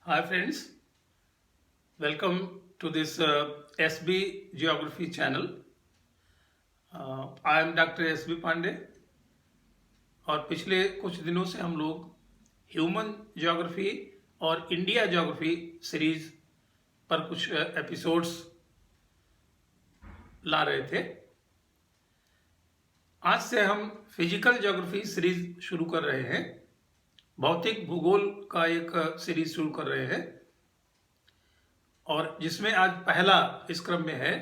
Hi friends, welcome to this SB Geography channel. I am Dr. SB Pandey और पिछले कुछ दिनों से हम लोग ह्यूमन ज्योग्राफी और इंडिया ज्योग्राफी सीरीज पर कुछ एपिसोड्स ला रहे थे। आज से हम फिजिकल ज्योग्राफी सीरीज शुरू कर रहे हैं। भौतिक भूगोल का एक सीरीज शुरू कर रहे हैं और जिसमें आज पहला इस क्रम में है।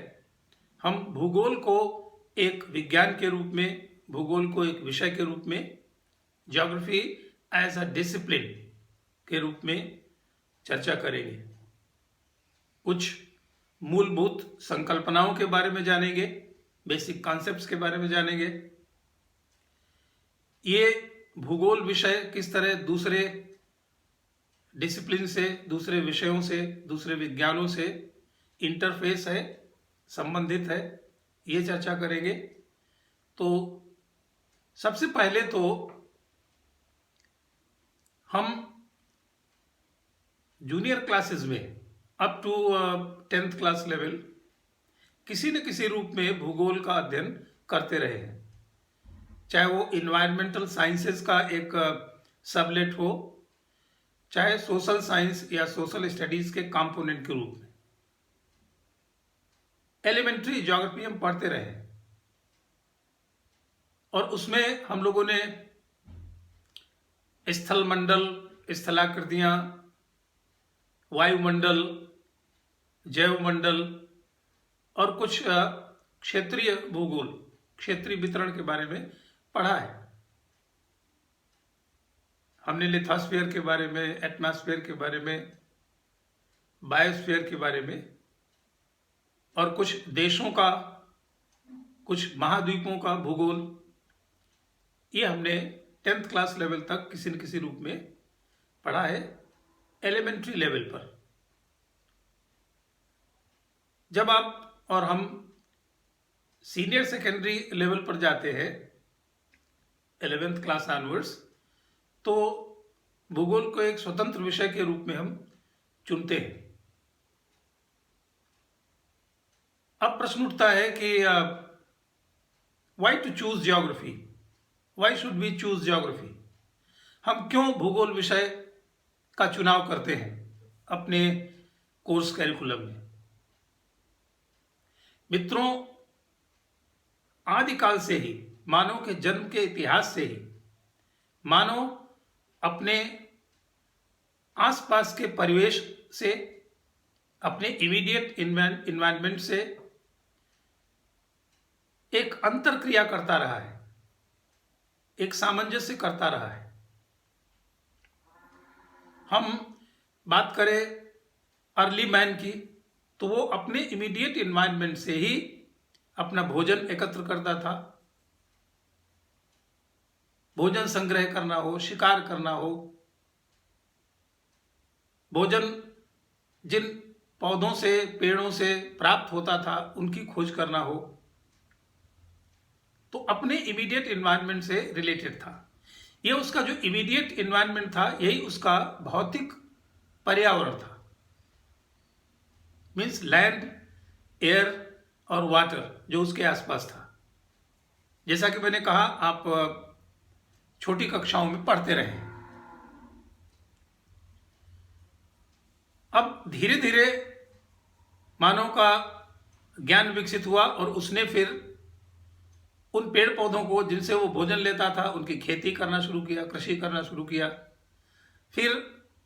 हम भूगोल को एक विज्ञान के रूप में, भूगोल को एक विषय के रूप में, ज्योग्राफी एज अ डिसिप्लिन के रूप में चर्चा करेंगे। कुछ मूलभूत संकल्पनाओं के बारे में जानेंगे, बेसिक कॉन्सेप्ट्स के बारे में जानेंगे। ये भूगोल विषय किस तरह दूसरे डिसिप्लिन से, दूसरे विषयों से, दूसरे विज्ञानों से इंटरफेस है, संबंधित है, ये चर्चा करेंगे। तो सबसे पहले तो हम जूनियर क्लासेस में up to 10th class level किसी न किसी रूप में भूगोल का अध्ययन करते रहे हैं, चाहे वो इन्वायरमेंटल साइंसेस का एक सबलेट हो, चाहे सोशल साइंस या सोशल स्टडीज के कंपोनेंट के रूप में। एलिमेंट्री ज्योग्राफी हम पढ़ते रहे और उसमें हम लोगों ने स्थल मंडल, स्थलाकृतियां, वायुमंडल, जैवमंडल और कुछ क्षेत्रीय भूगोल, क्षेत्रीय वितरण के बारे में पढ़ा है। हमने लिथोस्फीयर के बारे में, एटमॉस्फेयर के बारे में, बायोस्फीयर के बारे में और कुछ देशों का, कुछ महाद्वीपों का भूगोल, ये हमने 10th क्लास लेवल तक किसी न किसी रूप में पढ़ा है, एलिमेंट्री लेवल पर। जब आप और हम सीनियर सेकेंडरी लेवल पर जाते हैं, 11th क्लास ऑनवर्ड्स, तो भूगोल को एक स्वतंत्र विषय के रूप में हम चुनते हैं। अब प्रश्न उठता है कि why to choose geography, why should we choose geography. हम क्यों भूगोल विषय का चुनाव करते हैं अपने कोर्स कैरिकुलम में। मित्रों, आदिकाल से ही, मानव के जन्म के इतिहास से ही, मानव अपने आसपास के परिवेश से, अपने इमीडिएट इन्वायरमेंट से एक अंतरक्रिया करता रहा है, एक सामंजस्य करता रहा है। हम बात करें अर्ली मैन की, तो वो अपने इमीडिएट इन्वायरमेंट से ही अपना भोजन एकत्र करता था। भोजन संग्रह करना हो, शिकार करना हो, भोजन जिन पौधों से, पेड़ों से प्राप्त होता था उनकी खोज करना हो, तो अपने इमीडिएट इन्वायरमेंट से रिलेटेड था। ये उसका जो इमीडिएट इन्वायरमेंट था, यही उसका भौतिक पर्यावरण था। मीन्स लैंड, एयर और वाटर जो उसके आसपास था। जैसा कि मैंने कहा, आप छोटी कक्षाओं में पढ़ते रहे। अब धीरे धीरे मानव का ज्ञान विकसित हुआ और उसने फिर उन पेड़ पौधों को जिनसे वो भोजन लेता था, उनकी खेती करना शुरू किया, कृषि करना शुरू किया। फिर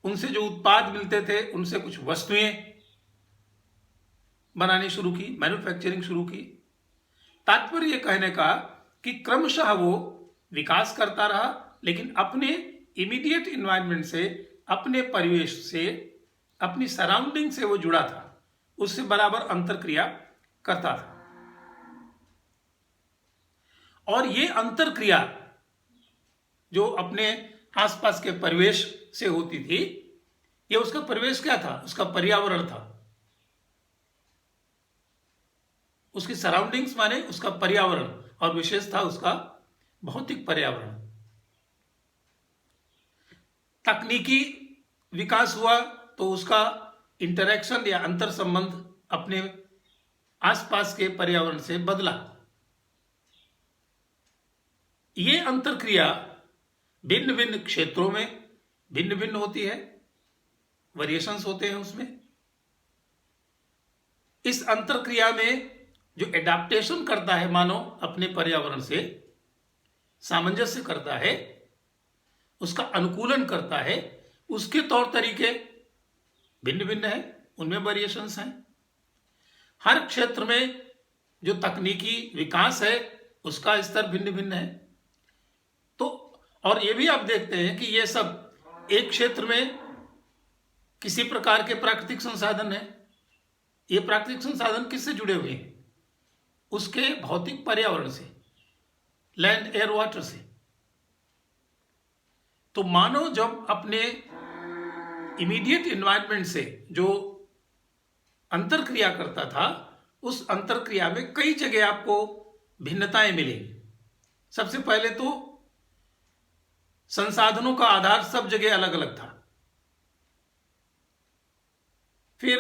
उनसे जो उत्पाद मिलते थे उनसे कुछ वस्तुएं बनानी शुरू की, मैन्युफैक्चरिंग शुरू की। तात्पर्य कहने का कि क्रमशः वो विकास करता रहा, लेकिन अपने इमीडिएट इन्वायरमेंट से, अपने परिवेश से, अपनी सराउंडिंग से वो जुड़ा था, उससे बराबर अंतरक्रिया करता था। और ये अंतरक्रिया जो अपने आसपास के परिवेश से होती थी, ये उसका परिवेश क्या था? उसका पर्यावरण था। उसकी सराउंडिंग्स माने उसका पर्यावरण, और विशेष था उसका भौतिक पर्यावरण। तकनीकी विकास हुआ तो उसका इंटरेक्शन या अंतर संबंध अपने आसपास के पर्यावरण से बदला। ये अंतरक्रिया भिन्न भिन्न क्षेत्रों में भिन्न भिन्न होती है, वेरिएशंस होते हैं उसमें। इस अंतरक्रिया में जो एडाप्टेशन करता है मानव अपने पर्यावरण से, सामंजस्य करता है, उसका अनुकूलन करता है, उसके तौर तरीके भिन्न भिन्न है, उनमें वेरिएशंस हैं। हर क्षेत्र में जो तकनीकी विकास है उसका स्तर भिन्न भिन्न है। तो और ये भी आप देखते हैं कि ये सब एक क्षेत्र में किसी प्रकार के प्राकृतिक संसाधन है। ये प्राकृतिक संसाधन किससे जुड़े हुए हैं? उसके भौतिक पर्यावरण से, लैंड, एयर, वाटर से। तो मानव जब अपने इमीडिएट एनवायरनमेंट से जो अंतरक्रिया करता था, उस अंतरक्रिया में कई जगह आपको भिन्नताएं मिलेंगी। सबसे पहले तो संसाधनों का आधार सब जगह अलग अलग था। फिर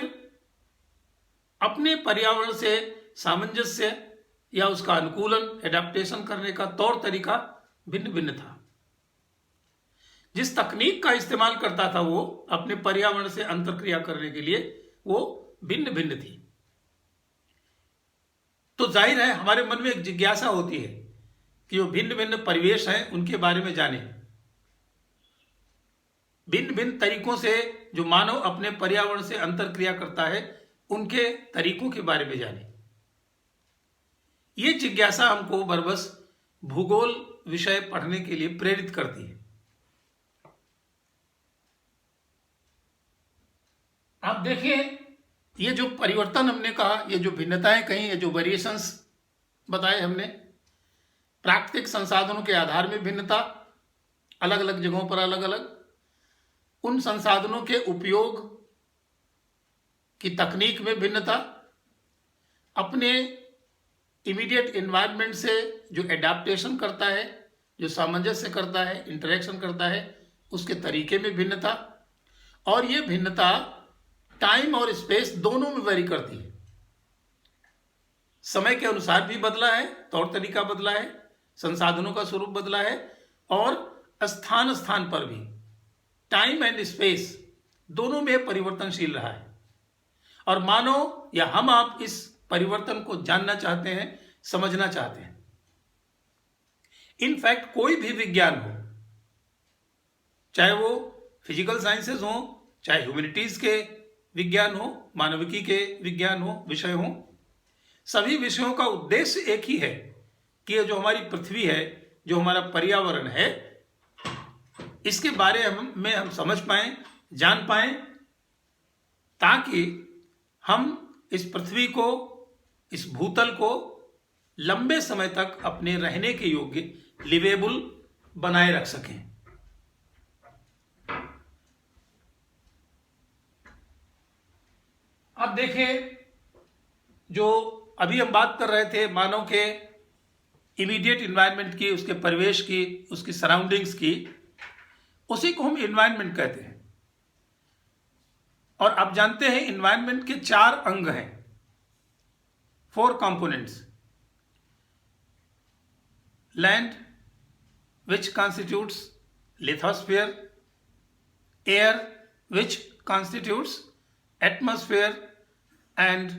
अपने पर्यावरण से सामंजस्य या उसका अनुकूलन, एडेप्टेशन करने का तौर तरीका भिन्न भिन्न था। जिस तकनीक का इस्तेमाल करता था वो अपने पर्यावरण से अंतरक्रिया करने के लिए, वो भिन्न भिन्न थी। तो जाहिर है हमारे मन में एक जिज्ञासा होती है कि जो भिन्न भिन्न परिवेश हैं उनके बारे में जाने, भिन्न भिन्न तरीकों से जो मानव अपने पर्यावरण से अंतरक्रिया करता है उनके तरीकों के बारे में जाने। ये जिज्ञासा हमको बरबस भूगोल विषय पढ़ने के लिए प्रेरित करती है। आप देखिए, ये जो परिवर्तन हमने कहा, ये जो भिन्नताएं कही, ये जो वेरिएशंस बताए हमने, प्राकृतिक संसाधनों के आधार में भिन्नता, अलग अलग जगहों पर अलग अलग, उन संसाधनों के उपयोग की तकनीक में भिन्नता, अपने इमीडिएट एनवायरनमेंट से जो एडाप्टेशन करता है, जो सामंजस्य करता है, इंटरेक्शन करता है, उसके तरीके में भिन्नता। और ये भिन्नता टाइम और स्पेस दोनों में वेरी करती है। समय के अनुसार भी बदला है, तौर तरीका बदला है, संसाधनों का स्वरूप बदला है, और स्थान स्थान पर भी टाइम एंड स्पेस दोनों में परिवर्तनशील रहा है। और मानव या हम आप इस परिवर्तन को जानना चाहते हैं, समझना चाहते हैं। इनफैक्ट कोई भी विज्ञान हो, चाहे वो फिजिकल साइंसेज हो, चाहे ह्यूमैनिटीज के विज्ञान हो, मानविकी के विज्ञान हो, विषय हो, सभी विषयों का उद्देश्य एक ही है कि ये जो हमारी पृथ्वी है, जो हमारा पर्यावरण है, इसके बारे में हम समझ पाएं, जान पाएं, ताकि हम इस पृथ्वी को, इस भूतल को लंबे समय तक अपने रहने के योग्य, लिवेबल बनाए रख सकें। अब देखिए, जो अभी हम बात कर रहे थे मानव के इमीडिएट एनवायरनमेंट की, उसके परिवेश की, उसकी सराउंडिंग्स की, उसी को हम एनवायरनमेंट कहते हैं। और आप जानते हैं एनवायरनमेंट के 4 अंग हैं, 4 components. Land which constitutes lithosphere, air which constitutes atmosphere, and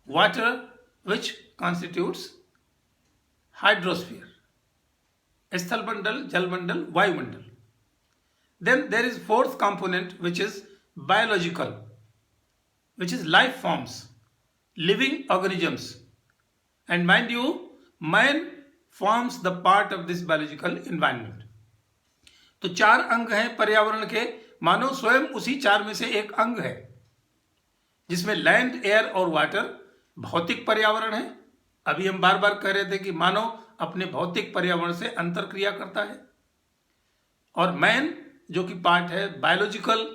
water which constitutes hydrosphere, स्थल मंडल, जल मंडल, वायुमंडल। Then there is 4th component which is biological, which is life forms, living organisms, and mind you, man forms the part of this biological environment. तो 4 अंग हैं पर्यावरण के, मानव स्वयं उसी 4 में से एक अंग है, जिसमें लैंड, एयर और वाटर भौतिक पर्यावरण है। अभी हम बार बार कह रहे थे कि मानव अपने भौतिक पर्यावरण से अंतरक्रिया करता है। और मैन जो कि पार्ट है बायोलॉजिकल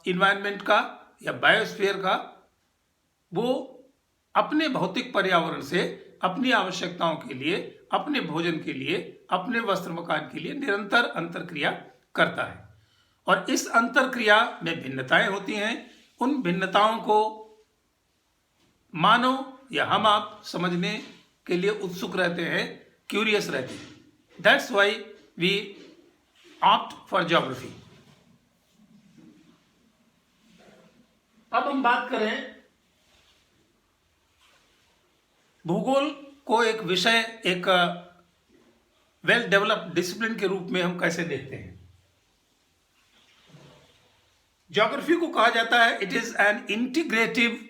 इन्वायरमेंट का या बायोस्फीयर का, वो अपने भौतिक पर्यावरण से अपनी आवश्यकताओं के लिए, अपने भोजन के लिए, अपने वस्त्र मकान के लिए निरंतर अंतरक्रिया करता है। और इस अंतरक्रिया में भिन्नताएं होती हैं। उन भिन्नताओं को मानव या हम आप समझने के लिए उत्सुक रहते हैं, क्यूरियस रहते हैं। That's why we opt for geography. अब हम बात करें भूगोल को एक विषय, एक वेल डेवलप्ड डिसिप्लिन के रूप में हम कैसे देखते हैं। ज्योग्राफी को कहा जाता है it is an integrative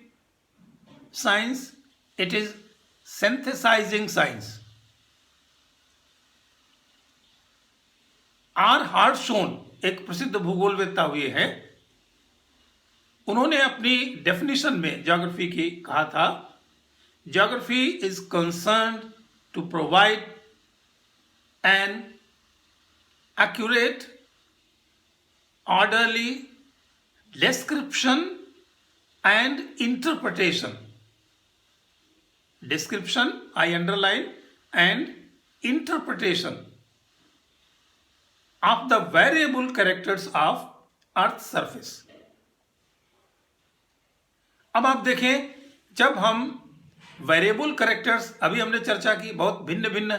science, it is synthesising science. R Hartshorne एक प्रसिद्ध भूगोलवेत्ता हुए हैं, उन्होंने अपनी डेफिनेशन में ज्योग्राफी की कहा था, geography is concerned to provide an accurate, orderly description and interpretation. Description I underline and interpretation of the variable characters of earth surface. अब आप देखें, जब हम वेरिएबल कैरेक्टर्स, अभी हमने चर्चा की, बहुत भिन्न भिन्न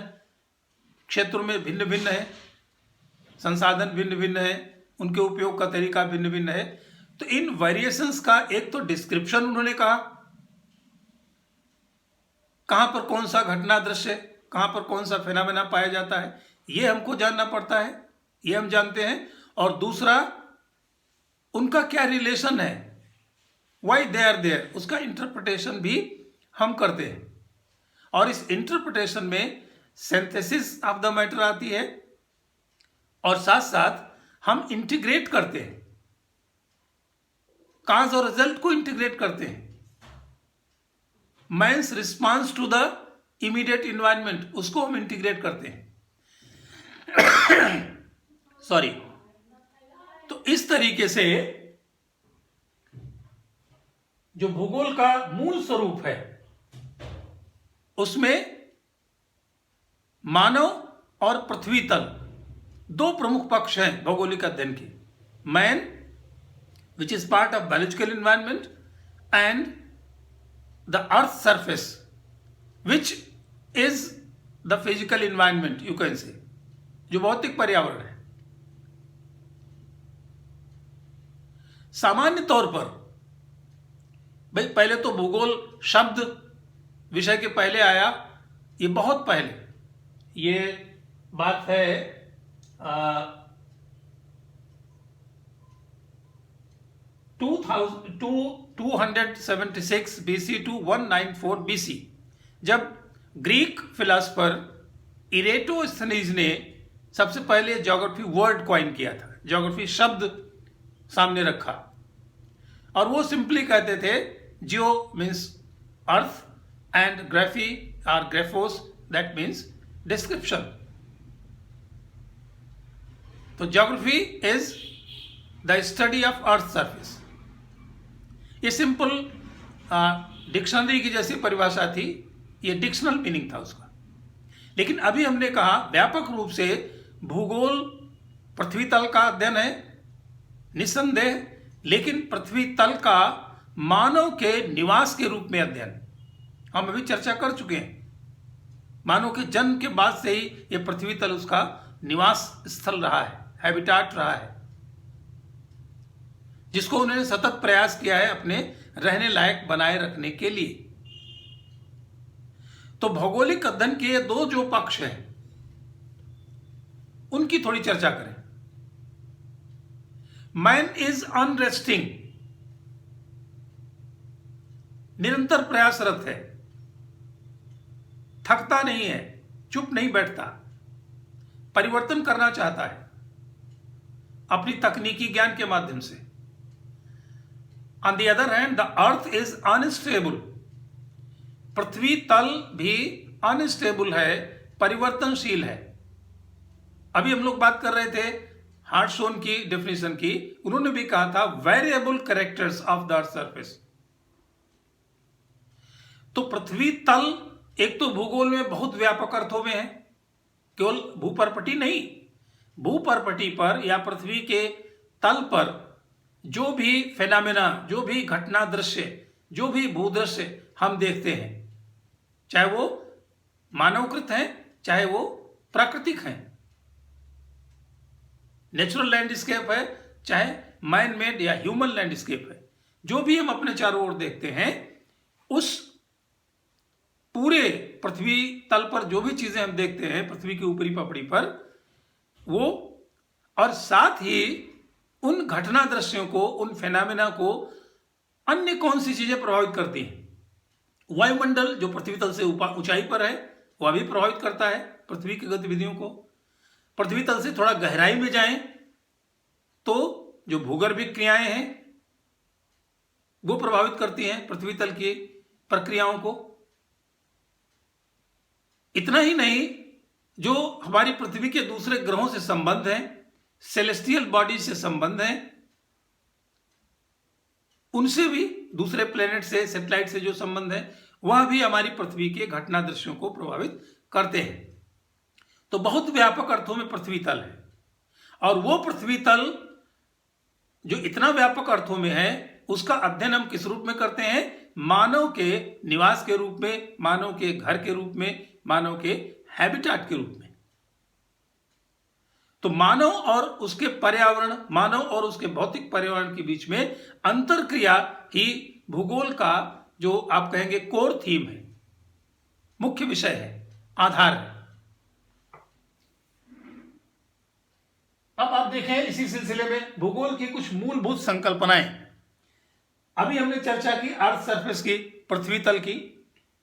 क्षेत्रों में भिन्न भिन्न है, संसाधन भिन्न भिन्न है, उनके उपयोग का तरीका भिन्न भिन्न है। तो इन वेरिएशंस का एक तो डिस्क्रिप्शन उन्होंने कहा, कहां पर कौन सा घटना दृश्य, कहां पर कौन सा फिनोमेना पाया जाता है, ये हमको जानना पड़ता है, ये हम जानते हैं। और दूसरा, उनका क्या रिलेशन है, वाई दे आर देयर, उसका इंटरप्रिटेशन भी हम करते हैं। और इस इंटरप्रिटेशन में सिंथेसिस ऑफ द मैटर आती है और साथ साथ हम इंटीग्रेट करते हैं, काज और रिजल्ट को इंटीग्रेट करते हैं। Man's response to the immediate environment, उसको हम इंटीग्रेट करते हैं। सॉरी। तो इस तरीके से जो भूगोल का मूल स्वरूप है, उसमें मानव और पृथ्वी तल दो प्रमुख पक्ष हैं भौगोलिक अध्ययन के। Man which is part of biological environment and the earth surface which is the physical environment, you can say, जो भौतिक पर्यावरण है। सामान्य तौर पर भाई, पहले तो भूगोल शब्द विषय के पहले आया, ये बहुत पहले, ये बात है 276 BC टू 194 BC, जब ग्रीक फिलोसफर इरेटोस्थनीज ने सबसे पहले ज्योग्राफी वर्ड कॉइन किया था, ज्योग्राफी शब्द सामने रखा, और वो सिंपली कहते थे जियो मीन्स अर्थ एंड ग्राफी और ग्राफोस दैट मीन्स डिस्क्रिप्शन। तो geography is the study of earth surface. ये सिंपल डिक्शनरी की जैसी परिभाषा थी, ये डिक्शनल मीनिंग था उसका। लेकिन अभी हमने कहा व्यापक रूप से भूगोल पृथ्वी तल का अध्ययन है निस्संदेह, लेकिन पृथ्वी तल का मानव के निवास के रूप में अध्ययन हम अभी चर्चा कर चुके हैं। मानव के जन्म के बाद से ही यह पृथ्वी तल उसका निवास स्थल रहा है, हैबिटाट रहा है, जिसको उन्होंने सतत प्रयास किया है अपने रहने लायक बनाए रखने के लिए। तो भौगोलिक अध्ययन के दो जो पक्ष हैं, उनकी थोड़ी चर्चा करें। मैन इज अनरेस्टिंग, निरंतर प्रयासरत है, थकता नहीं है, चुप नहीं बैठता, परिवर्तन करना चाहता है अपनी तकनीकी ज्ञान के माध्यम से। On the other hand the earth is unstable, पृथ्वी तल भी अनस्टेबल है, परिवर्तनशील है। अभी हम लोग बात कर रहे थे हार्टशोन की डेफिनेशन की, उन्होंने भी कहा था variable characters of the earth surface. तो पृथ्वी तल एक तो भूगोल में बहुत व्यापक अर्थों में है, केवल भूपरपटी नहीं, भूपरपटी पर या पृथ्वी के तल पर जो भी फेनामेना, जो भी घटना दृश्य, जो भी भूदृश्य हम देखते हैं, चाहे वो मानवकृत हैं, चाहे वो प्राकृतिक हैं, नेचुरल लैंडस्केप है, चाहे मैन मेड या ह्यूमन लैंडस्केप है, जो भी हम अपने चारों ओर देखते हैं, उस पूरे पृथ्वी तल पर जो भी चीजें हम देखते हैं पृथ्वी की ऊपरी पपड़ी पर, वो और साथ ही उन घटना दृश्यों को, उन फेनामेना को अन्य कौन सी चीजें प्रभावित करती हैं? वायुमंडल जो पृथ्वी तल से ऊंचाई पर है वह भी प्रभावित करता है पृथ्वी की गतिविधियों को। पृथ्वी तल से थोड़ा गहराई में जाएं तो जो भूगर्भिक क्रियाएं हैं वो प्रभावित करती हैं पृथ्वी तल की प्रक्रियाओं को। इतना ही नहीं, जो हमारी पृथ्वी के दूसरे ग्रहों से संबंध है, सेलेस्टियल बॉडी से संबंध है, उनसे भी, दूसरे प्लेनेट से, सैटेलाइट से जो संबंध है, वह भी हमारी पृथ्वी के घटना दृश्यों को प्रभावित करते हैं। तो बहुत व्यापक अर्थों में पृथ्वी तल है, और वो पृथ्वी तल जो इतना व्यापक अर्थों में है, उसका अध्ययन हम किस रूप में करते हैं? मानव के निवास के रूप में, मानव के घर के रूप में, मानव के हैबिटेट के रूप में। तो मानव और उसके पर्यावरण, मानव और उसके भौतिक पर्यावरण के बीच में अंतरक्रिया ही भूगोल का जो आप कहेंगे कोर थीम है, मुख्य विषय है, आधार है। अब आप देखें इसी सिलसिले में भूगोल की कुछ मूलभूत संकल्पनाएं। अभी हमने चर्चा की अर्थ सरफेस की, पृथ्वी तल की।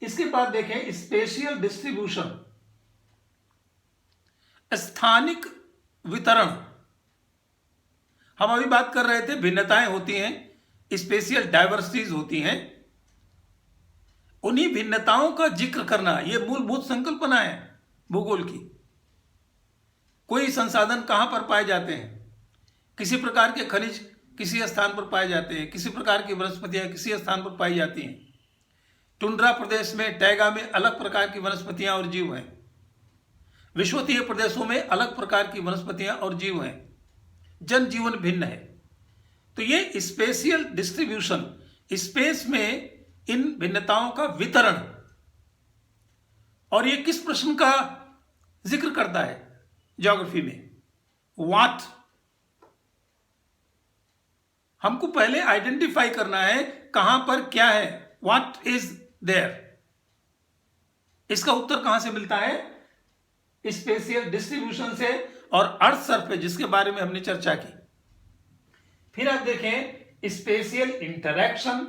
इसके बाद देखें स्पेशियल डिस्ट्रीब्यूशन, स्थानिक वितरण। हम अभी बात कर रहे थे भिन्नताएं होती हैं, स्पेशियल डाइवर्सिटीज होती हैं, उन्हीं भिन्नताओं का जिक्र करना, यह मूलभूत संकल्पना है भूगोल की। कोई संसाधन कहां पर पाए जाते हैं, किसी प्रकार के खनिज किसी स्थान पर पाए जाते हैं, किसी प्रकार की वनस्पतियां किसी स्थान पर पाई जाती हैं। टुंड्रा प्रदेश में, टैगा में अलग प्रकार की वनस्पतियां और जीव हैं, विषुवतीय प्रदेशों में अलग प्रकार की वनस्पतियां और जीव हैं, जनजीवन भिन्न है। तो ये स्पेशियल डिस्ट्रीब्यूशन, स्पेस में इन भिन्नताओं का वितरण, और ये किस प्रश्न का जिक्र करता है ज्योग्राफी में? व्हाट। हमको पहले आइडेंटिफाई करना है कहां पर क्या है, व्हाट इज देयर। इसका उत्तर कहां से मिलता है? स्पेशियल डिस्ट्रीब्यूशन से और अर्थ सरफेस, जिसके बारे में हमने चर्चा की। फिर आप देखें स्पेशियल इंटरैक्शन।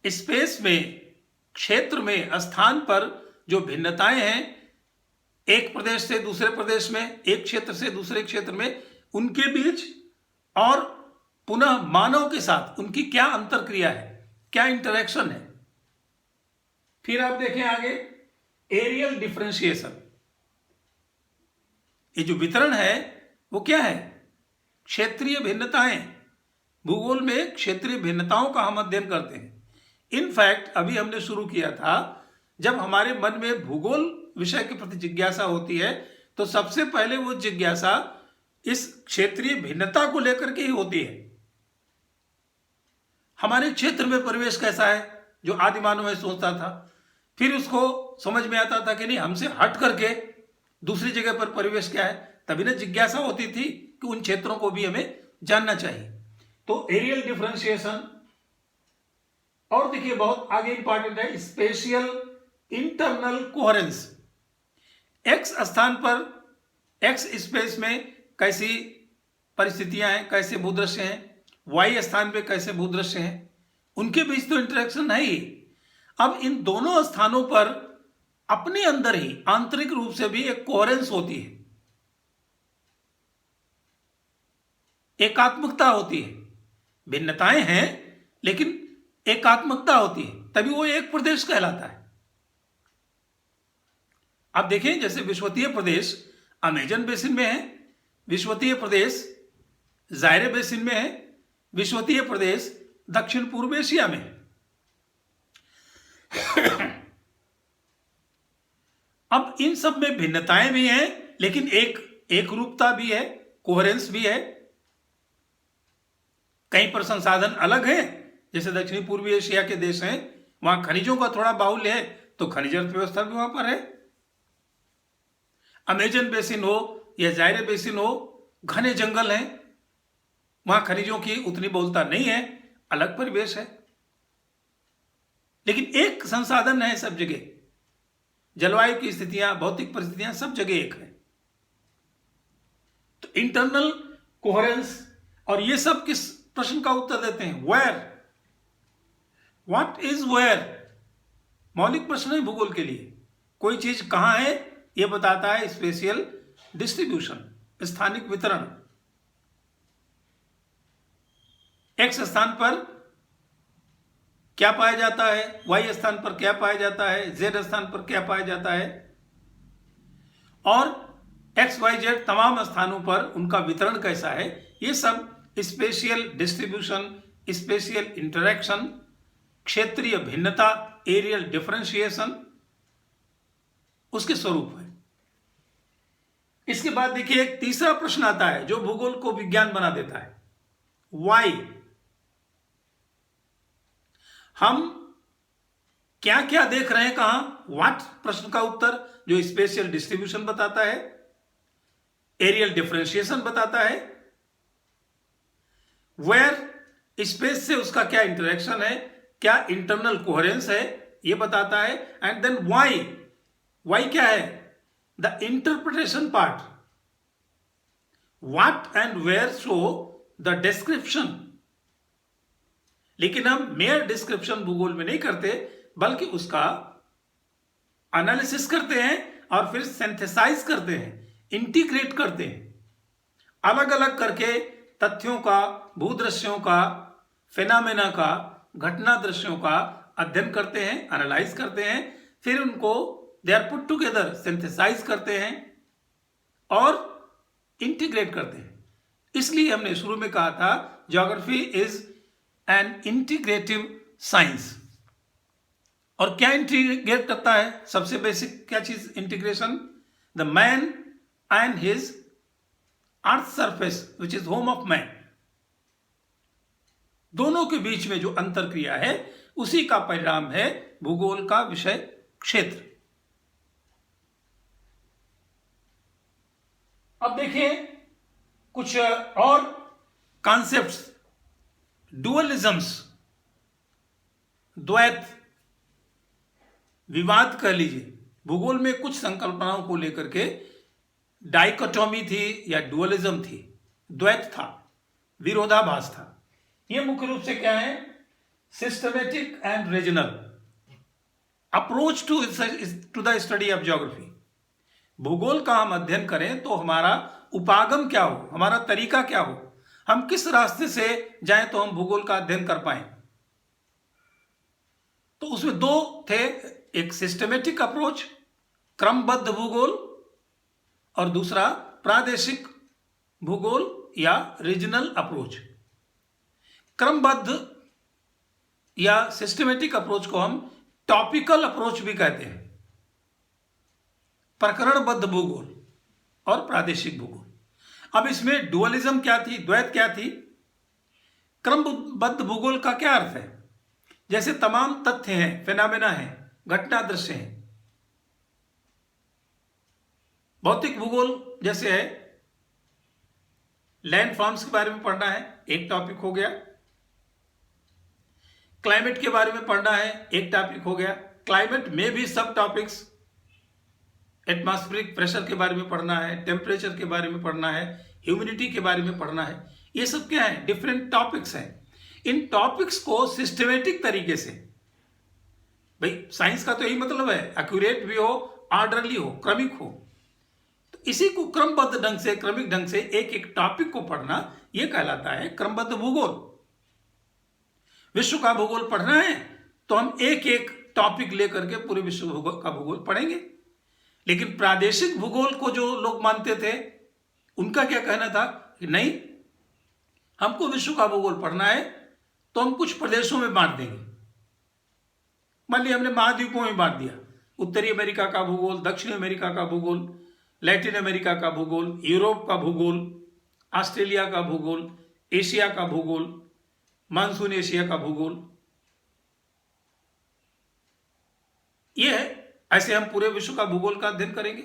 स्पेस में, क्षेत्र में, स्थान पर जो भिन्नताएं हैं, एक प्रदेश से दूसरे प्रदेश में, एक क्षेत्र से दूसरे क्षेत्र में, उनके बीच और पुनः मानव के साथ उनकी क्या अंतरक्रिया है, क्या इंटरैक्शन है। फिर आप देखें आगे एरियल डिफरेंशिएशन। ये जो वितरण है वो क्या है? क्षेत्रीय भिन्नताएं। भूगोल में क्षेत्रीय भिन्नताओं का हम अध्ययन करते हैं। इनफैक्ट अभी हमने शुरू किया था, जब हमारे मन में भूगोल विषय के प्रति जिज्ञासा होती है तो सबसे पहले वो जिज्ञासा इस क्षेत्रीय भिन्नता को लेकर के ही होती है। हमारे क्षेत्र में परिवेश कैसा है, जो आदि मानव में सोचता था, फिर उसको समझ में आता था कि नहीं, हमसे हट करके दूसरी जगह पर परिवेश क्या है, तभी ना जिज्ञासा होती थी कि उन क्षेत्रों को भी हमें जानना चाहिए। तो एरियल डिफरेंशिएशन। और देखिए बहुत आगे इंपॉर्टेंट है स्पेशियल इंटरनल कोहेरेंस। एक्स स्थान पर, एक्स स्पेस में कैसी परिस्थितियां हैं, कैसे भूदृश्य हैं, वाई स्थान पे कैसे भूदृश्य हैं, उनके बीच तो इंटरेक्शन है ही। अब इन दोनों स्थानों पर अपने अंदर ही आंतरिक रूप से भी एक कोहेरेंस होती है, एकात्मकता होती है। भिन्नताएं हैं लेकिन एकात्मकता होती है, तभी वो एक प्रदेश कहलाता है। आप देखें जैसे विषुवतीय प्रदेश अमेजन बेसिन में है, विषुवतीय प्रदेश जायरे बेसिन में है, विषुवतीय प्रदेश दक्षिण पूर्व एशिया में है। अब इन सब में भिन्नताएं भी हैं लेकिन एक एक रूपता भी है, कोहेरेंस भी है। कहीं पर संसाधन अलग है, जैसे दक्षिणी पूर्वी एशिया के देश हैं, वहां खनिजों का थोड़ा बाहुल्य है, तो खनिज अर्थव्यवस्था भी वहां पर है। अमेजन बेसिन हो या जायरे बेसिन हो, घने जंगल हैं, वहां खनिजों की उतनी बहुलता नहीं है, अलग परिवेश है। लेकिन एक संसाधन है सब जगह, जलवायु की स्थितियां, भौतिक परिस्थितियां सब जगह एक है। तो इंटरनल कोहेरेंस, और ये सब किस प्रश्न का उत्तर देते हैं? वेयर। What is where? मौलिक प्रश्न है भूगोल के लिए। कोई चीज कहां है यह बताता है स्पेशियल डिस्ट्रीब्यूशन, स्थानिक वितरण। एक्स स्थान पर क्या पाया जाता है, वाई स्थान पर क्या पाया जाता है, जेड स्थान पर क्या पाया जाता है, और एक्स वाई जेड तमाम स्थानों पर उनका वितरण कैसा है। ये सब स्पेशियल डिस्ट्रीब्यूशन, स्पेशियल इंटरैक्शन, क्षेत्रीय भिन्नता, एरियल डिफरेंशिएशन, उसके स्वरूप है। इसके बाद देखिए एक तीसरा प्रश्न आता है जो भूगोल को विज्ञान बना देता है। वाई। हम क्या क्या देख रहे हैं कहां? व्हाट प्रश्न का उत्तर जो स्पेशियल डिस्ट्रीब्यूशन बताता है, एरियल डिफरेंशिएशन बताता है, वेयर स्पेस से उसका क्या इंटरेक्शन है, क्या इंटरनल कोहेरेंस है, यह बताता है। And then Y. वाई क्या है? The interpretation part. What and where show the description. लेकिन हम मेयर डिस्क्रिप्शन भूगोल में नहीं करते, बल्कि उसका एनालिसिस करते हैं और फिर सिंथेसाइज करते हैं, इंटीग्रेट करते हैं, अलग अलग करके तथ्यों का, भूदृश्यों का, फेनामेना का, घटना दृश्यों का अध्ययन करते हैं, एनालाइज करते हैं, फिर उनको they are put together, synthesize करते हैं और इंटीग्रेट करते हैं। इसलिए हमने शुरू में कहा था geography is an integrative science. और क्या इंटीग्रेट करता है? सबसे बेसिक क्या चीज integration? The man and his earth surface which is home of man. दोनों के बीच में जो अंतर क्रिया है उसी का परिणाम है भूगोल का विषय क्षेत्र। अब देखिए कुछ और कॉन्सेप्ट्स, डुअलिज्म्स, द्वैत, विवाद कह लीजिए। भूगोल में कुछ संकल्पनाओं को लेकर के डाइकोटोमी थी या डुअलिज्म थी, द्वैत था, विरोधाभास था। ये मुख्य रूप से क्या है? Systematic and regional approach to the study of geography. भूगोल का हम अध्ययन करें तो हमारा उपागम क्या हो, हमारा तरीका क्या हो, हम किस रास्ते से जाएं तो हम भूगोल का अध्ययन कर पाए। तो उसमें दो थे, एक सिस्टमेटिक अप्रोच, क्रमबद्ध भूगोल, और दूसरा प्रादेशिक भूगोल या रीजनल अप्रोच। क्रमबद्ध या सिस्टमेटिक अप्रोच को हम टॉपिकल अप्रोच भी कहते हैं। प्रकरणबद्ध भूगोल और प्रादेशिक भूगोल। अब इसमें डुअलिज्म क्या थी, द्वैत क्या थी? क्रमबद्ध भूगोल का क्या अर्थ है? जैसे तमाम तथ्य हैं, फेनामेना हैं, घटना दृश्य हैं। भौतिक भूगोल जैसे है, लैंड फॉर्म्स के बारे में पढ़ना है, एक टॉपिक हो गया। क्लाइमेट के बारे में पढ़ना है, एक टॉपिक हो गया। क्लाइमेट में भी सब टॉपिक्स, एटमॉस्फेरिक प्रेशर के बारे में पढ़ना है, टेम्परेचर के बारे में पढ़ना है, ह्यूमिडिटी के बारे में पढ़ना है। ये सब क्या है? डिफरेंट टॉपिक्स हैं। इन टॉपिक्स को सिस्टमेटिक तरीके से, भाई साइंस का तो यही मतलब है, एक्यूरेट भी हो, ऑर्डरली हो, क्रमिक हो। तो इसी को क्रमबद्ध ढंग से, क्रमिक ढंग से एक एक टॉपिक को पढ़ना, यह कहलाता है क्रमबद्ध भूगोल। विश्व का भूगोल पढ़ना है तो हम एक एक टॉपिक लेकर के पूरे विश्व का भूगोल पढ़ेंगे। लेकिन प्रादेशिक भूगोल को जो लोग मानते थे, उनका क्या कहना था कि नहीं, हमको विश्व का भूगोल पढ़ना है तो हम कुछ प्रदेशों में बांट देंगे। मान लिया हमने महाद्वीपों में बांट दिया, उत्तरी अमेरिका का भूगोल, दक्षिणी अमेरिका का भूगोल, लैटिन अमेरिका का भूगोल, यूरोप का भूगोल, ऑस्ट्रेलिया का भूगोल, एशिया का भूगोल, मानसून एशिया का भूगोल, ये है। ऐसे हम पूरे विश्व का भूगोल का अध्ययन करेंगे।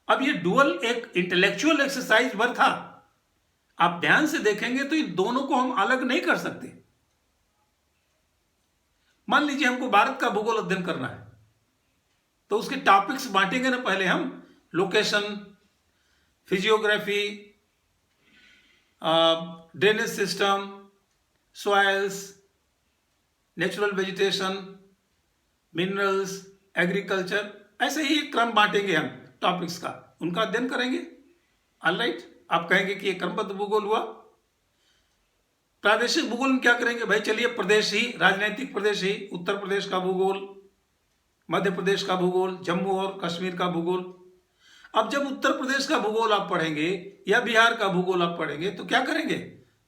अब ये डुअल एक इंटेलेक्चुअल एक्सरसाइज भर था। आप ध्यान से देखेंगे तो इन दोनों को हम अलग नहीं कर सकते। मान लीजिए हमको भारत का भूगोल अध्ययन करना है, तो उसके टॉपिक्स बांटेंगे ना। पहले हम location, physiography, drainage system, soils, natural vegetation, minerals, agriculture, ऐसे ही एक क्रम बांटेंगे हम टॉपिक्स का, उनका अध्ययन करेंगे। ऑलराइट, आप कहेंगे कि ये क्रमबद्ध भूगोल हुआ। प्रादेशिक भूगोल में क्या करेंगे भाई? चलिए प्रदेश ही, राजनीतिक प्रदेश ही, उत्तर प्रदेश का भूगोल, मध्य प्रदेश का भूगोल, जम्मू और कश्मीर का भूगोल। अब जब उत्तर प्रदेश का भूगोल आप पढ़ेंगे या बिहार का भूगोल आप पढ़ेंगे तो क्या करेंगे?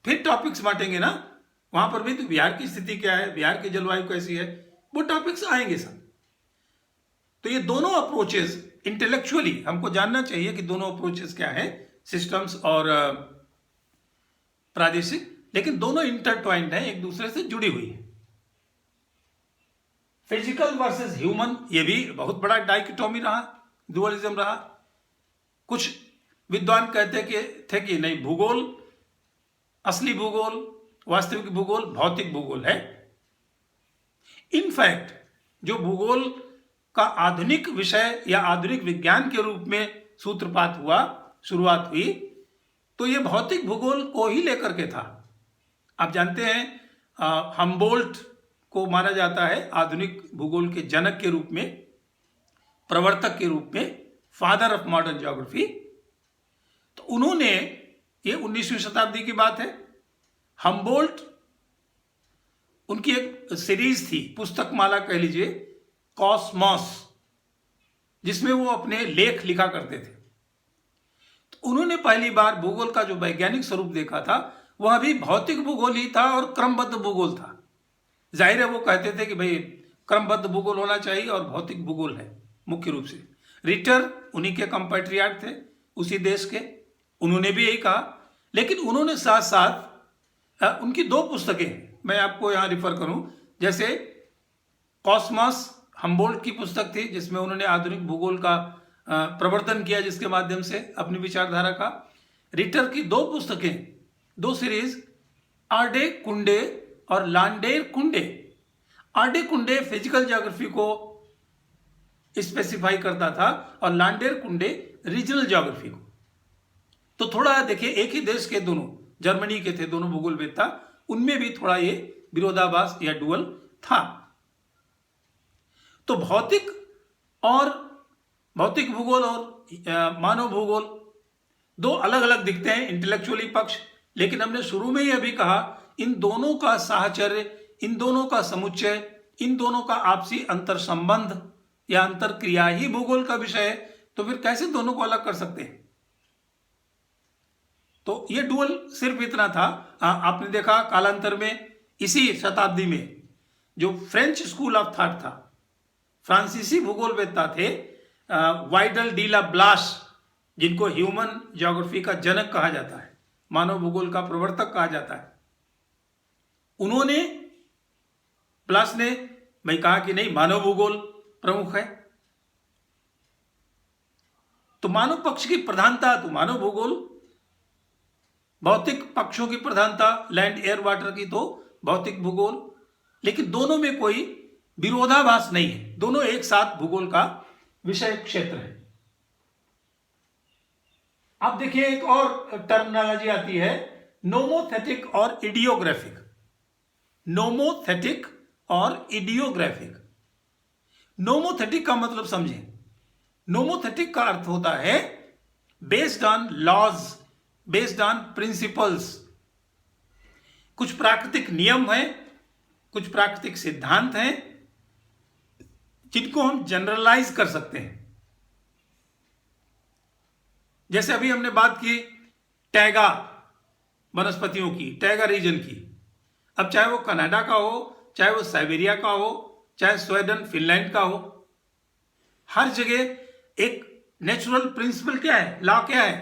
फिर टॉपिक्स बांटेंगे ना। वहां पर भी तो बिहार की स्थिति क्या है, बिहार की जलवायु कैसी है, वो टॉपिक्स आएंगे सब। तो ये दोनों अप्रोचेस इंटेलेक्चुअली हमको जानना चाहिए कि दोनों अप्रोचेस क्या है, सिस्टम्स और प्रादेशिक, लेकिन दोनों इंटरट्वाइंड है, एक दूसरे से जुड़ी हुई है। फिजिकल वर्सेस ह्यूमन, ये भी बहुत बड़ा डाइकोटोमी रहा, डुअलिज्म रहा। कुछ विद्वान कहते थे कि नहीं, भूगोल, असली भूगोल, वास्तविक भूगोल भौतिक भूगोल है। इनफैक्ट जो भूगोल का आधुनिक विषय या आधुनिक विज्ञान के रूप में सूत्रपात हुआ, शुरुआत हुई, तो ये भौतिक भूगोल को ही लेकर के था। आप जानते हैं हम्बोल्ट को माना जाता है आधुनिक भूगोल के जनक के रूप में, प्रवर्तक के रूप में, फादर ऑफ मॉडर्न ज्योग्राफी। तो उन्होंने, ये 19वीं शताब्दी की बात है, हम्बोल्ट, उनकी एक सीरीज थी, पुस्तक माला कह लीजिए, कॉस्मॉस, जिसमें वो अपने लेख लिखा करते थे। तो उन्होंने पहली बार भूगोल का जो वैज्ञानिक स्वरूप देखा था वह भी भौतिक भूगोल ही था और क्रमबद्ध भूगोल था। जाहिर है वो कहते थे कि भाई क्रमबद्ध भूगोल होना चाहिए और भौतिक भूगोल है मुख्य रूप से। रिटर उन्हीं के कंपैट्रियार्ट थे, उसी देश के, उन्होंने भी यही कहा। लेकिन उन्होंने साथ साथ उनकी दो पुस्तकें मैं आपको यहां रिफर करूं, जैसे कॉस्मॉस हम्बोल्ट की पुस्तक थी जिसमें उन्होंने आधुनिक भूगोल का प्रवर्तन किया, जिसके माध्यम से अपनी विचारधारा का। रिटर की दो पुस्तकें, दो सीरीज, आर्डे कुंडे और लांडेर कुंडे। आर्डे कुंडे फिजिकल ज्योग्राफी को स्पेसिफाई करता था और लांडेर कुंडे रीजनल ज्योग्राफी को। तो थोड़ा देखिए, एक ही देश के दोनों, जर्मनी के थे दोनों भूगोलवेत्ता, उनमें भी थोड़ा ये विरोधाभास या डुअल था। तो भौतिक भूगोल और मानव भूगोल दो अलग अलग दिखते हैं इंटेलेक्चुअली पक्ष, लेकिन हमने शुरू में ही अभी कहा इन दोनों का साहचर्य, इन दोनों का समुच्चय, इन दोनों का आपसी अंतर संबंध या अंतर क्रिया ही भूगोल का विषय है। तो फिर कैसे दोनों को अलग कर सकते हैं? तो ये डुअल सिर्फ इतना था। आपने देखा कालांतर में, इसी शताब्दी में जो फ्रेंच स्कूल ऑफ थॉट था, फ्रांसीसी भूगोलवेत्ता थे वाइडल डी ला ब्लाश, जिनको ह्यूमन ज्योग्राफी का जनक कहा जाता है, मानव भूगोल का प्रवर्तक कहा जाता है। उन्होंने, ब्लाश ने मैं कहा कि नहीं, मानव भूगोल प्रमुख है। तो मानव पक्ष की प्रधानता तो मानव भूगोल, भौतिक पक्षों की प्रधानता लैंड एयर वाटर की तो भौतिक भूगोल। लेकिन दोनों में कोई विरोधाभास नहीं है, दोनों एक साथ भूगोल का विषय क्षेत्र है। अब देखिए एक और टर्मिनोलॉजी आती है, नोमोथेटिक और इडियोग्राफिक। नोमोथेटिक और इडियोग्राफिक। नोमोथेटिक का मतलब समझें। नोमोथेटिक का अर्थ होता है based on laws, based on principles. कुछ प्राकृतिक नियम हैं, कुछ प्राकृतिक सिद्धांत हैं जिनको हम जनरलाइज कर सकते हैं। जैसे अभी हमने बात की टैगा वनस्पतियों की, टैगा रीजन की। अब चाहे वो कनाडा का हो, चाहे वो साइबेरिया का हो, चाहे स्वीडन फिनलैंड का हो, हर जगह एक नेचुरल प्रिंसिपल क्या है, लॉ क्या है,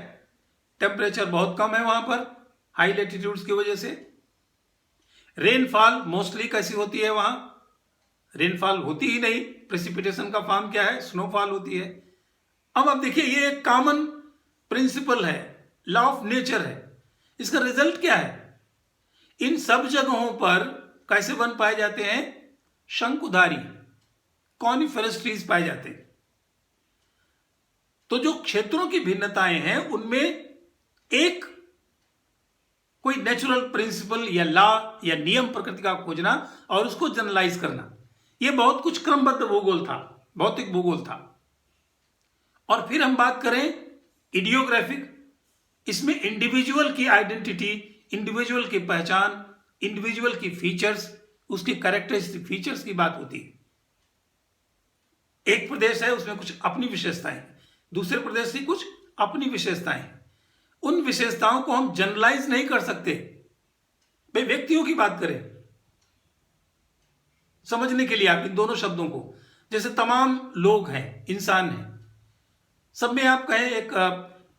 टेम्परेचर बहुत कम है वहां पर हाई लेटीट्यूड्स की वजह से। रेनफॉल मोस्टली कैसी होती है वहां, रेनफॉल होती ही नहीं, प्रेसिपिटेशन का फॉर्म क्या है, स्नोफॉल होती है। अब आप देखिए ये एक कॉमन प्रिंसिपल है, लॉ ऑफ नेचर है। इसका रिजल्ट क्या है, इन सब जगहों पर कैसे वन पाए जाते हैं, शंकुधारी कॉनिफेरस ट्रीज पाए जाते हैं। तो जो क्षेत्रों की भिन्नताएं हैं उनमें एक कोई नेचुरल प्रिंसिपल या लॉ या नियम प्रकृति का खोजना और उसको जनरलाइज करना, यह बहुत कुछ क्रमबद्ध भूगोल था, भौतिक भूगोल था। और फिर हम बात करें इडियोग्राफिक, इसमें इंडिविजुअल की आइडेंटिटी, इंडिविजुअल की पहचान, इंडिविजुअल की फीचर्स, उसकी कैरेक्टरिस्टिक फीचर्स की बात होती है। एक प्रदेश है उसमें कुछ अपनी विशेषताएं, दूसरे प्रदेश की कुछ अपनी विशेषताएं, उन विशेषताओं को हम जनरलाइज नहीं कर सकते। भाई व्यक्तियों की बात करें समझने के लिए आप इन दोनों शब्दों को, जैसे तमाम लोग हैं, इंसान हैं, सब में आप कहें एक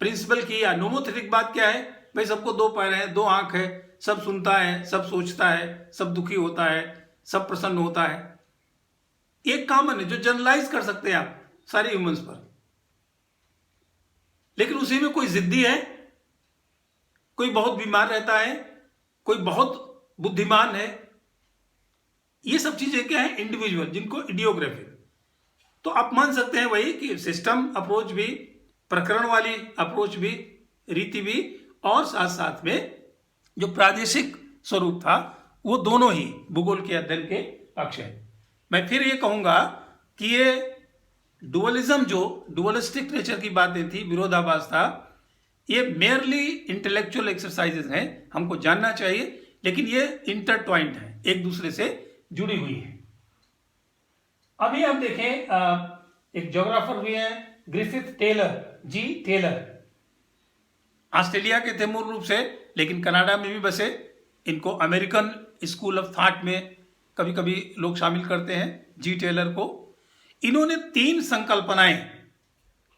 प्रिंसिपल की या नोमोथेटिक बात क्या है, भाई सबको दो पैर हैं, दो आंख है, सब सुनता है, सब सोचता है, सब दुखी होता है, सब प्रसन्न होता है। एक कॉमन है जो जनरलाइज कर सकते हैं आप सारे ह्यूमंस पर। लेकिन उसी में कोई जिद्दी है, कोई बहुत बीमार रहता है, कोई बहुत बुद्धिमान है, ये सब चीजें क्या है, इंडिविजुअल, जिनको इडियोग्राफिक। तो आप मान सकते हैं वही कि सिस्टम अप्रोच भी, प्रकरण वाली अप्रोच भी, रीति भी, और साथ साथ में जो प्रादेशिक स्वरूप था, वो दोनों ही भूगोल के अध्ययन के पक्ष है। मैं फिर ये कहूंगा कि ये डुअलिज्म, जो डुअलिस्टिक नेचर की बातें थी, विरोधाभास था, ये मेयरली इंटेलेक्चुअल एक्सरसाइजेज हैं, हमको जानना चाहिए, लेकिन ये इंटरट्वाइंड है, एक दूसरे से जुड़ी हुई है। अभी हम देखें एक ज्योग्राफर भी हैं, ग्रिफिथ टेलर, जी टेलर, ऑस्ट्रेलिया के थे मूल रूप से, लेकिन कनाडा में भी बसे। इनको अमेरिकन स्कूल ऑफ थॉट में कभी कभी लोग शामिल करते हैं, जी टेलर को। इन्होंने 3 संकल्पनाएं,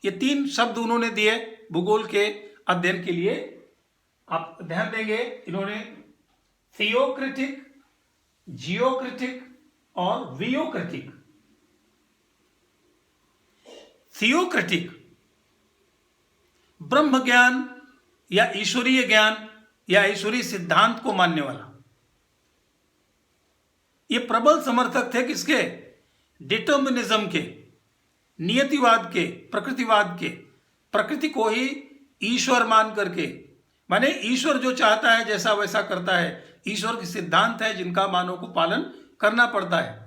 ये 3 शब्द उन्होंने दिए भूगोल के अध्ययन के लिए। आप ध्यान देंगे, इन्होंने थियोक्रिटिक, जियोक्रिटिक और वियोक्रिटिक। थियोक्रिटिक ब्रह्म ज्ञान या ईश्वरीय ज्ञान या ईश्वरीय सिद्धांत को मानने वाला। ये प्रबल समर्थक थे किसके, डिटर्मिनिज्म के, नियतिवाद के, प्रकृतिवाद के, प्रकृति को ही ईश्वर मान करके, माने ईश्वर जो चाहता है जैसा वैसा करता है, ईश्वर के सिद्धांत है जिनका मानव को पालन करना पड़ता है।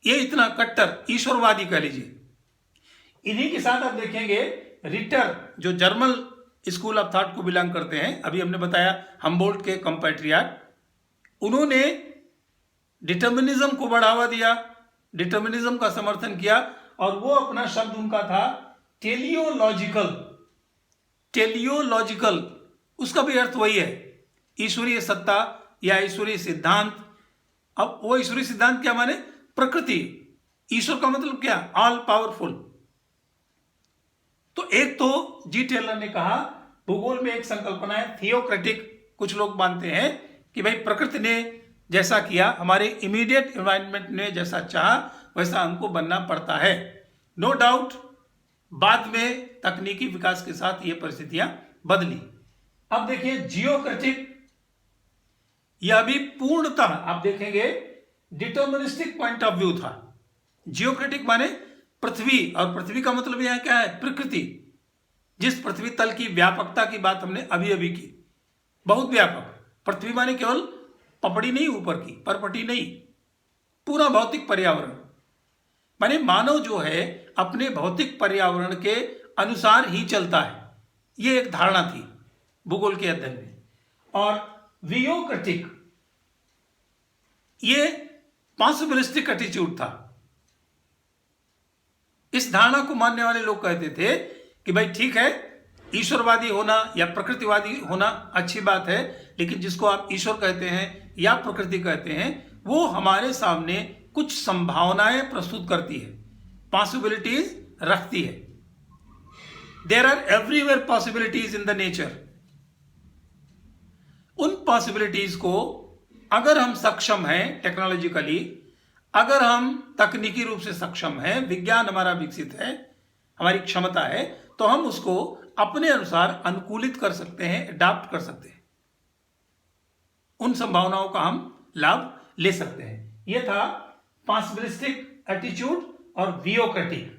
ये इतना कट्टर ईश्वरवादी कह लीजिए। इन्हीं के साथ आप देखेंगे रिटर, जो जर्मन स्कूल ऑफ थॉट को बिलोंग करते हैं, अभी हमने बताया हम्बोल्ट के कंपैट्रियाट, उन्होंने डिटर्मिनिज्म को बढ़ावा दिया, डिटर्मिनिज्म का समर्थन किया, और वो अपना शब्द उनका था टेलियोलॉजिकल। टेलियोलॉजिकल, उसका भी अर्थ वही है, ईश्वरीय सत्ता या ईश्वरीय सिद्धांत। अब वो ईश्वरीय सिद्धांत क्या माने, प्रकृति, ईश्वर का मतलब क्या, ऑल पावरफुल। तो एक तो जी टेलर ने कहा भूगोल में एक संकल्पना है थियोक्रेटिक। कुछ लोग मानते हैं कि भाई प्रकृति ने जैसा किया, हमारे इमीडिएट एनवायरनमेंट ने जैसा चाहा वैसा हमको बनना पड़ता है। नो डाउट बाद में तकनीकी विकास के साथ ये परिस्थितियां बदली। अब देखिए जियोक्रेटिक, यह भी पूर्णतः आप देखेंगे डिटर्मिनिस्टिक पॉइंट ऑफ व्यू था। जियोक्रेटिक माने पृथ्वी, और पृथ्वी का मतलब यहां क्या है, प्रकृति। जिस पृथ्वी तल की व्यापकता की बात हमने अभी अभी की, बहुत व्यापक। पृथ्वी माने केवल पपड़ी नहीं ऊपर की, परपटी नहीं, पूरा भौतिक पर्यावरण। माने मानव जो है अपने भौतिक पर्यावरण के अनुसार ही चलता है, यह एक धारणा थी भूगोल के अध्ययन में। और वियोक्रेटिक, ये पॉसिबिलिस्टिक एटीट्यूड था। इस धारणा को मानने वाले लोग कहते थे कि भाई ठीक है, ईश्वरवादी होना या प्रकृतिवादी होना अच्छी बात है, लेकिन जिसको आप ईश्वर कहते हैं या प्रकृति कहते हैं, वो हमारे सामने कुछ संभावनाएं प्रस्तुत करती है, पॉसिबिलिटीज रखती है। There are everywhere possibilities in the nature. उन पॉसिबिलिटीज को अगर हम सक्षम हैं टेक्नोलॉजिकली, अगर हम तकनीकी रूप से सक्षम हैं, विज्ञान हमारा विकसित है, हमारी क्षमता है, तो हम उसको अपने अनुसार अनुकूलित कर सकते हैं, अडॉप्ट कर सकते हैं। उन संभावनाओं का हम लाभ ले सकते हैं। यह था पॉसिबिलिस्टिक एटीट्यूड और वियोक्रेटिक।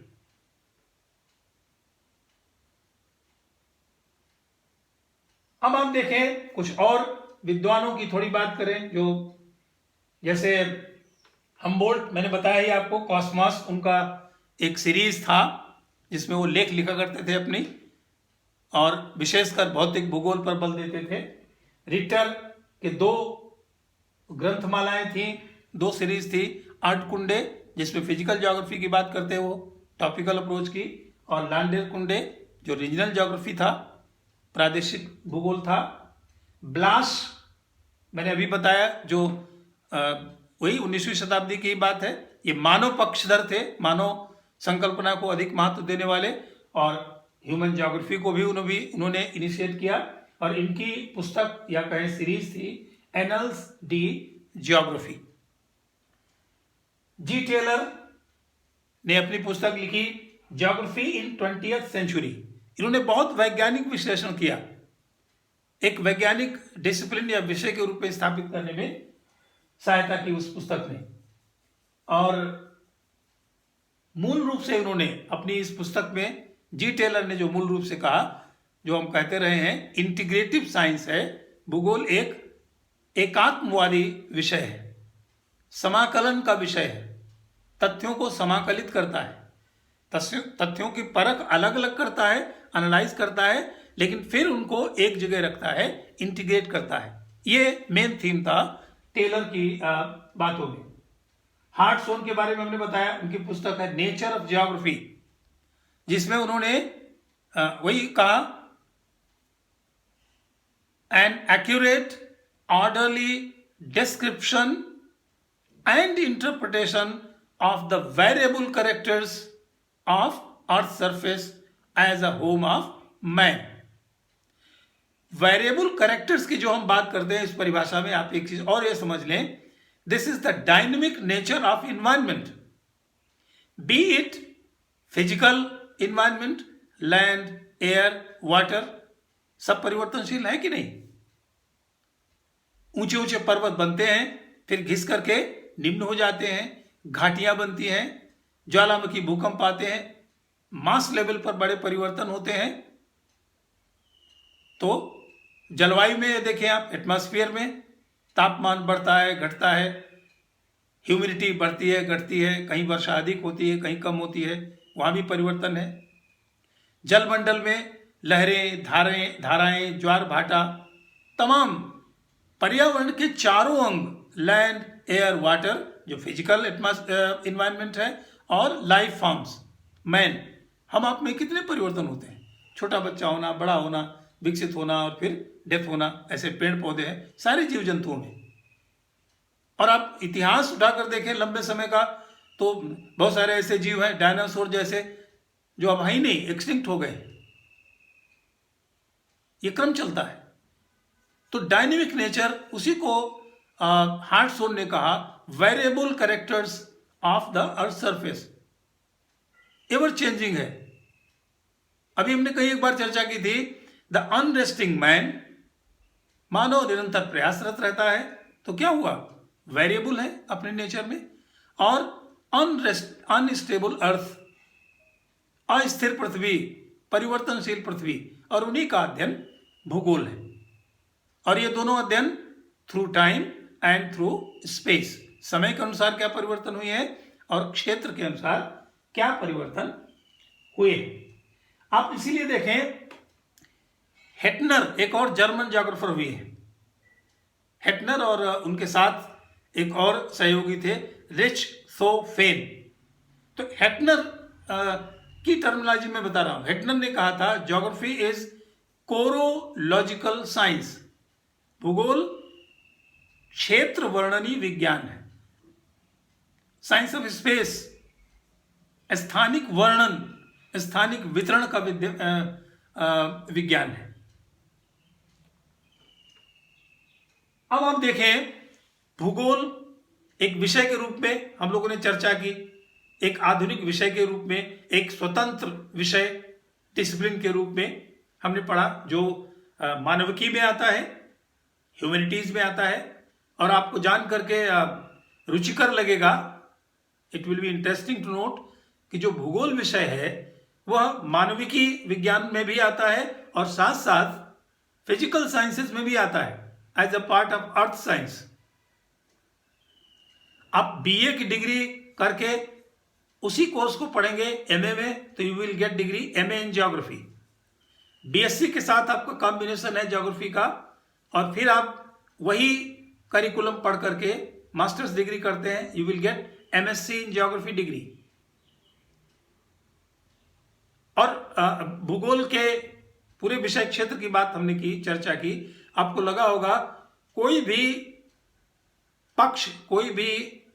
अब आप देखें कुछ और विद्वानों की थोड़ी बात करें, जो जैसे हम्बोल्ट, मैंने बताया ही आपको, कॉस्मॉस उनका एक सीरीज था जिसमें वो लेख लिखा करते थे अपनी, और विशेषकर भौतिक भूगोल पर बल देते थे। रिटर के 2 ग्रंथमालाएं थी, 2 सीरीज थी। आर्ट कुंडे जिसमें फिजिकल ज्योग्राफी की बात करते हैं वो टॉपिकल अप्रोच की, और लांडेर कुंडे जो रीजनल ज्योग्राफी था, प्रादेशिक भूगोल था। ब्लास मैंने अभी बताया, जो वही 19वीं शताब्दी की बात है। ये मानव पक्षधर थे, मानव संकल्पना को अधिक महत्व देने वाले, और ह्यूमन ज्योग्राफी को भी उन्होंने इनिशिएट किया। और इनकी पुस्तक या कहें सीरीज थी एनल्स डी ज्योग्राफी। जी टेलर ने अपनी पुस्तक लिखी ज्योग्राफी इन 20th सेंचुरी। इन्होंने बहुत वैज्ञानिक विश्लेषण किया, एक वैज्ञानिक डिसिप्लिन या विषय के रूप में स्थापित करने में सहायता की उस पुस्तक ने। और मूल रूप से उन्होंने अपनी इस पुस्तक में, जी टेलर ने जो मूल रूप से कहा, जो हम कहते रहे हैं इंटीग्रेटिव साइंस है, भूगोल एक एकात्मवादी विषय है, समाकलन का विषय है, तथ्यों को समाकलित करता है, तथ्यों की परख अलग अलग करता है, एनालाइज करता है, लेकिन फिर उनको एक जगह रखता है, इंटीग्रेट करता है। ये मेन थीम था टेलर की बातों में। हार्टसोन के बारे में हमने बताया, उनकी पुस्तक है नेचर ऑफ ज्योग्राफी, जिसमें उन्होंने वही कहा, N accurate orderly description and interpretation of the variable characters of earth surface as a home of man। Variable characters की जो हम बात करते हैं इस परिभाषा में, आप एक चीज और ये समझ लें, this is the dynamic nature of environment, B it physical environment, land, air, water, सब परिवर्तनशील है कि नहीं। ऊंचे ऊंचे पर्वत बनते हैं, फिर घिस करके निम्न हो जाते हैं, घाटियां बनती हैं, ज्वालामुखी भूकंप आते हैं, मास लेवल पर बड़े परिवर्तन होते हैं। तो जलवायु में देखें आप, एटमॉस्फेयर में तापमान बढ़ता है, घटता है, ह्यूमिडिटी बढ़ती है, घटती है, कहीं वर्षा अधिक होती है, कहीं कम होती है, वहां भी परिवर्तन है। जलमंडल में लहरें, धाराएं, ज्वार भाटा, तमाम पर्यावरण के चारों अंग, लैंड, एयर, वाटर, जो फिजिकल इन्वायरमेंट है, और लाइफ फॉर्म्स, मैन, हम आप में कितने परिवर्तन होते हैं, छोटा बच्चा होना, बड़ा होना, विकसित होना, और फिर डेथ होना, ऐसे पेड़ पौधे हैं सारे जीव जंतुओं में। और आप इतिहास उठाकर देखें लंबे समय का, तो बहुत सारे ऐसे जीव हैं, डायनासोर जैसे, जो अब है ही नहीं, एक्सटिंक्ट हो गए। ये क्रम चलता है। तो डायनेमिक नेचर, उसी को हार्टसोन ने कहा variable characters of the earth surface, ever changing है। अभी हमने कई एक बार चर्चा की थी, द अनरेस्टिंग मैन, मानव निरंतर प्रयासरत रहता है, तो क्या हुआ, वेरिएबल है अपने नेचर में। और अनस्टेबल अर्थ, अस्थिर पृथ्वी, परिवर्तनशील पृथ्वी, और उन्हीं का अध्ययन भूगोल है। और ये दोनों अध्ययन through time and through space, समय के अनुसार क्या परिवर्तन हुए हैं और क्षेत्र के अनुसार क्या परिवर्तन हुए। आप इसीलिए देखें, हेटनर एक और जर्मन ज्योग्राफर हुए हैं, हेटनर, और उनके साथ एक और सहयोगी थे, रिचथोफेन। तो हेटनर की टर्मिनोलॉजी में बता रहा हूं। हेटनर ने कहा था ज्योग्राफी इज कोरोलॉजिकल साइंस, भूगोल क्षेत्र वर्णनी विज्ञान है। साइंस ऑफ स्पेस, स्थानिक वर्णन, स्थानिक वितरण का विज्ञान है। अब आप देखें, भूगोल एक विषय के रूप में हम लोगों ने चर्चा की, एक आधुनिक विषय के रूप में, एक स्वतंत्र विषय डिसिप्लिन के रूप में हमने पढ़ा, जो मानविकी में आता है, ह्यूमैनिटीज में आता है। और आपको जान करके रुचिकर लगेगा, it will be interesting to note कि जो भूगोल विषय है वह मानविकी विज्ञान में भी आता है और साथ साथ फिजिकल साइंसेस में भी आता है, as a part of earth science. आप बीए की डिग्री करके उसी कोर्स को पढ़ेंगे एमए में, तो you will get degree MA in geography. BSc के साथ आपका कॉम्बिनेशन है ज्योग्राफी का, और फिर आप वही करिकुलम पढ़ करके मास्टर्स डिग्री करते हैं, you will gate MSc in geography degree. और भूगोल के पूरे विषय क्षेत्र की बात हमने की, चर्चा की। आपको लगा होगा कोई भी पक्ष, कोई भी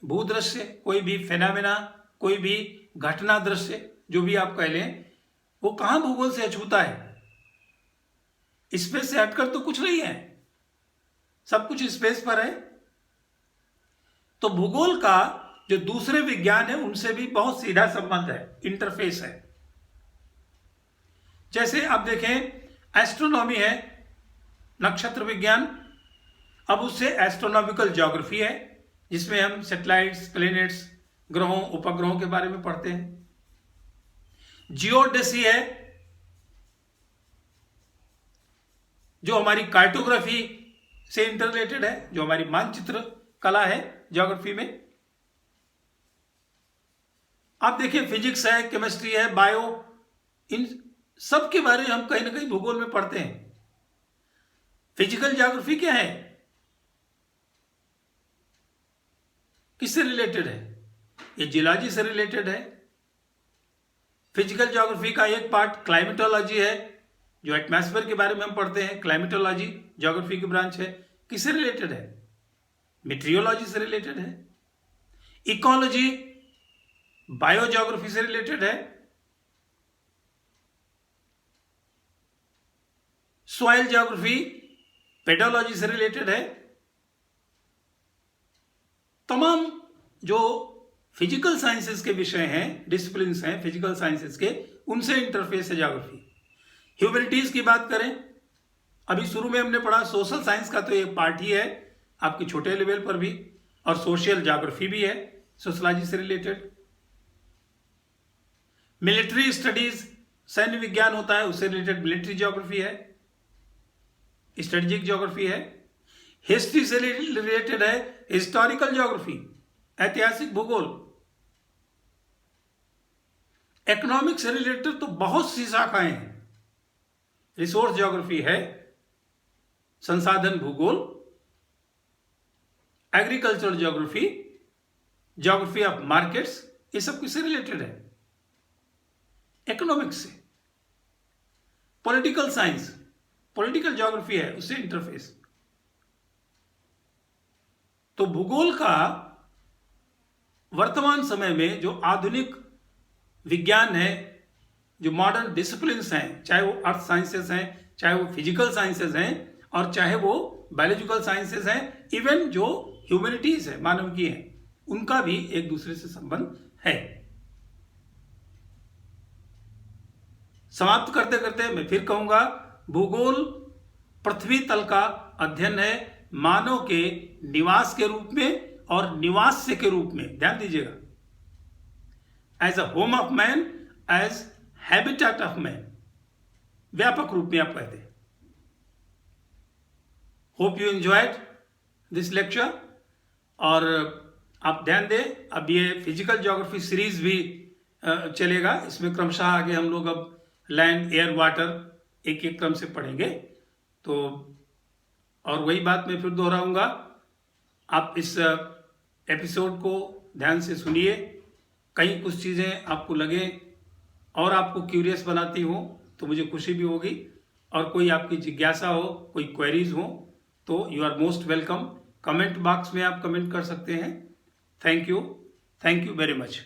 भूदृश्य, कोई भी फेनामेना, कोई भी घटना दृश्य, जो भी आप कह लें, वो कहां भूगोल से अछूता है? स्पेस से हटकर तो कुछ नहीं है, सब कुछ स्पेस पर है। तो भूगोल का जो दूसरे विज्ञान है उनसे भी बहुत सीधा संबंध है, इंटरफेस है। जैसे आप देखें एस्ट्रोनॉमी है, नक्षत्र विज्ञान, अब उससे एस्ट्रोनॉमिकल ज्योग्राफी है, जिसमें हम सैटेलाइट्स, प्लैनेट्स, ग्रहों, उपग्रहों के बारे में पढ़ते हैं। जियोडेसी है, जो हमारी कार्टोग्राफी से इंटर रिलेटेड है, जो हमारी मानचित्र कला है ज्योग्राफी में। आप देखिए फिजिक्स है, केमिस्ट्री है, बायो, इन सब के बारे में हम कहीं ना कहीं भूगोल में पढ़ते हैं। फिजिकल ज्योग्राफी क्या है, किससे रिलेटेड है? ये जियोलॉजी से रिलेटेड है। फिजिकल ज्योग्राफी का एक पार्ट क्लाइमेटोलॉजी है, जो एटमॉस्फेयर के बारे में हम पढ़ते हैं, क्लाइमेटोलॉजी ज्योग्राफी की ब्रांच है। किससे रिलेटेड है? मीटियोलॉजी से रिलेटेड है। इकोलॉजी बायोज्योग्राफी से रिलेटेड है। सॉइल ज्योग्राफी पेडोलॉजी से रिलेटेड है। तमाम जो फिजिकल साइंसेस के विषय हैं, डिसिप्लिन्स हैं फिजिकल साइंसेस के, उनसे इंटरफेस है ज्योग्राफी। ह्यूमैनिटीज की बात करें, अभी शुरू में हमने पढ़ा सोशल साइंस का तो एक पार्ट ही है आपके छोटे लेवल पर भी, और सोशल ज्योग्राफी भी है सोशलॉजी से रिलेटेड। मिलिट्री स्टडीज, सैन्य विज्ञान होता है, उससे रिलेटेड मिलिट्री ज्योग्राफी है, स्ट्रेटेजिक ज्योग्राफी है। हिस्ट्री से रिलेटेड है हिस्टोरिकल ज्योग्राफी, ऐतिहासिक भूगोल। इकोनॉमिक्स से रिलेटेड तो बहुत सी शाखाएं हैं। रिसोर्स ज्योग्राफी है, संसाधन भूगोल, agricultural geography, geography of markets, ये सब किससे रिलेटेड है? इकोनॉमिक्स से। पॉलिटिकल साइंस, पॉलिटिकल ज्योग्राफी है, उससे इंटरफेस। तो भूगोल का वर्तमान समय में जो आधुनिक विज्ञान है, जो मॉडर्न डिसिप्लिन्स हैं, चाहे वो अर्थ साइंसेस हैं, चाहे वो फिजिकल साइंसेस हैं, और चाहे वो बायोलॉजिकल साइंसेस हैं, इवन जो ह्यूमैनिटीज है, मानविकी है, उनका भी एक दूसरे से संबंध है। समाप्त करते करते मैं फिर कहूंगा, भूगोल पृथ्वी तल का अध्ययन है, मानव के निवास के रूप में और निवास्य के रूप में। ध्यान दीजिएगा, as a home of man, as habitat of man, व्यापक रूप में आप कहते हैं। Hope you enjoyed this lecture. और आप ध्यान दें, अब ये फिजिकल ज्योग्राफी सीरीज भी चलेगा, इसमें क्रमशः आगे हम लोग अब लैंड, एयर, वाटर एक एक क्रम से पढ़ेंगे। तो और वही बात मैं फिर दोहराऊंगा, आप इस एपिसोड को ध्यान से सुनिए, कहीं कुछ चीज़ें आपको लगे और आपको क्यूरियस बनाती हो तो मुझे खुशी भी होगी। और कोई आपकी जिज्ञासा हो, कोई क्वेरीज हो, तो you are most welcome. Comment box में आप कमेंट कर सकते हैं। Thank you very much.